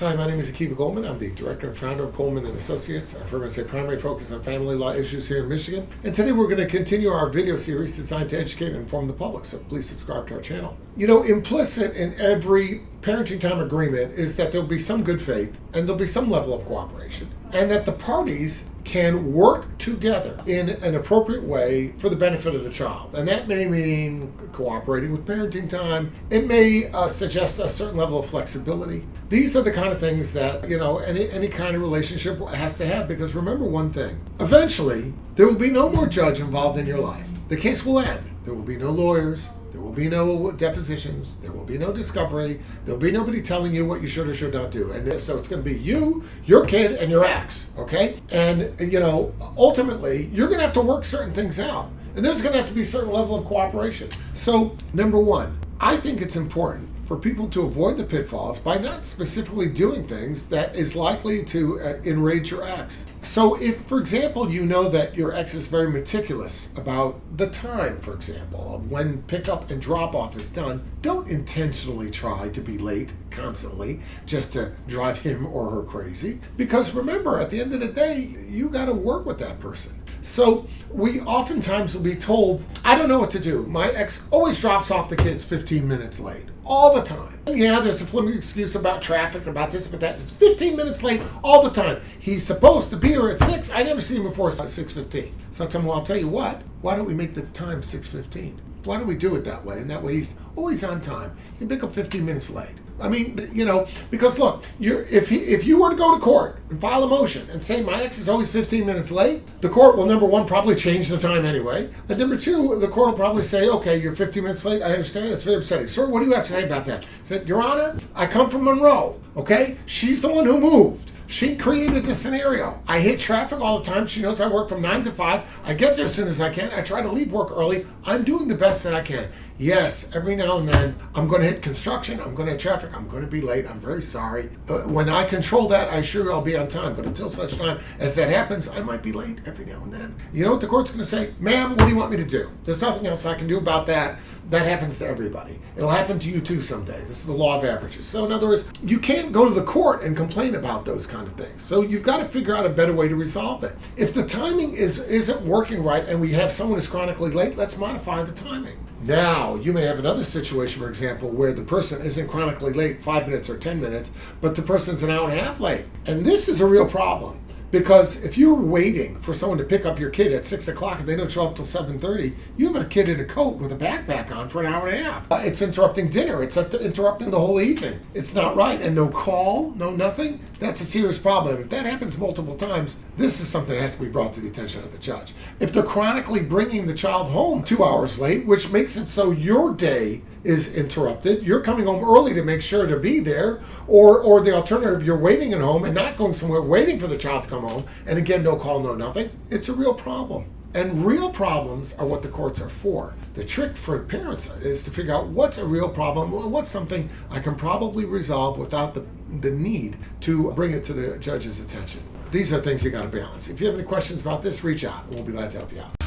Hi, my name is Goldman. I'm the director and founder of Goldman and Associates. Our firm has a primary focus on family law issues here in Michigan. And today we're going to continue our video series designed to educate and inform the public. So please subscribe to our channel. You know, implicit in every parenting time agreement is that there'll be some good faith and there'll be some level of cooperation, and that the parties can work together in an appropriate way for the benefit of the child. And that may mean cooperating with parenting time. It may suggest a certain level of flexibility. These are the kind of things that, you know, any kind of relationship has to have, because remember one thing, eventually there will be no more judge involved in your life. The case will end. There will be no lawyers. There will be no depositions. There will be no discovery. There will be nobody telling you what you should or should not do. And so it's going to be you, your kid, and your ex, okay? And, you know, ultimately, you're going to have to work certain things out. And there's going to have to be a certain level of cooperation. So, number one, I think it's important for people to avoid the pitfalls by not specifically doing things that is likely to enrage your ex. So if, for example, you know that your ex is very meticulous about the time, for example, of when pickup and drop off is done, don't intentionally try to be late constantly just to drive him or her crazy. Because remember, at the end of the day, you got to work with that person. So we oftentimes will be told, I don't know what to do. My ex always drops off the kids 15 minutes late. All the time. Yeah, there's a flimsy excuse about traffic, about this, but that. It's 15 minutes late all the time. He's supposed to be here at 6. I never see him before 6:15. So I tell him, well, I'll tell you what. Why don't we make the time 6:15? Why don't we do it that way? And that way he's always on time. He can pick up 15 minutes late. I mean, you know, because look, if you were to go to court and file a motion and say my ex is always 15 minutes late, the court will, number one, probably change the time anyway. And number two, the court will probably say, okay, you're 15 minutes late. I understand. It's very upsetting. Sir, what do you have to say about that? He said, Your Honor, I come from Monroe, okay? She's the one who moved. She created the scenario. I hit traffic all the time. She knows I work from 9 to 5. I get there as soon as I can. I try to leave work early. I'm doing the best that I can. Yes, every now and then I'm going to hit construction. I'm going to hit traffic. I'm going to be late. I'm very sorry. When I control that, I assure you I'll be on time. But until such time as that happens, I might be late every now and then. You know what the court's going to say? Ma'am, what do you want me to do? There's nothing else I can do about that. That happens to everybody. It'll happen to you too someday. This is the law of averages. So in other words, you can't go to the court and complain about those kind of things. So you've got to figure out a better way to resolve it. If the timing isn't working right and we have someone who's chronically late, let's modify the timing. Now, you may have another situation, for example, where the person isn't chronically late 5 minutes or 10 minutes, but the person's an hour and a half late. And this is a real problem. Because if you're waiting for someone to pick up your kid at 6 o'clock and they don't show up till 7:30, you have a kid in a coat with a backpack on for an hour and a half. It's interrupting dinner. It's interrupting the whole evening. It's not right. And no call, no nothing. That's a serious problem. If that happens multiple times, this is something that has to be brought to the attention of the judge. If they're chronically bringing the child home 2 hours late, which makes it so your day is interrupted, you're coming home early to make sure to be there, or the alternative, you're waiting at home and not going somewhere, waiting for the child to come home, and again, no call, no nothing, it's a real problem. And real problems are what the courts are for. The trick for parents is to figure out what's a real problem, what's something I can probably resolve without the need to bring it to the judge's attention. These are things you got to balance. If you have any questions about this, reach out and we'll be glad to help you out.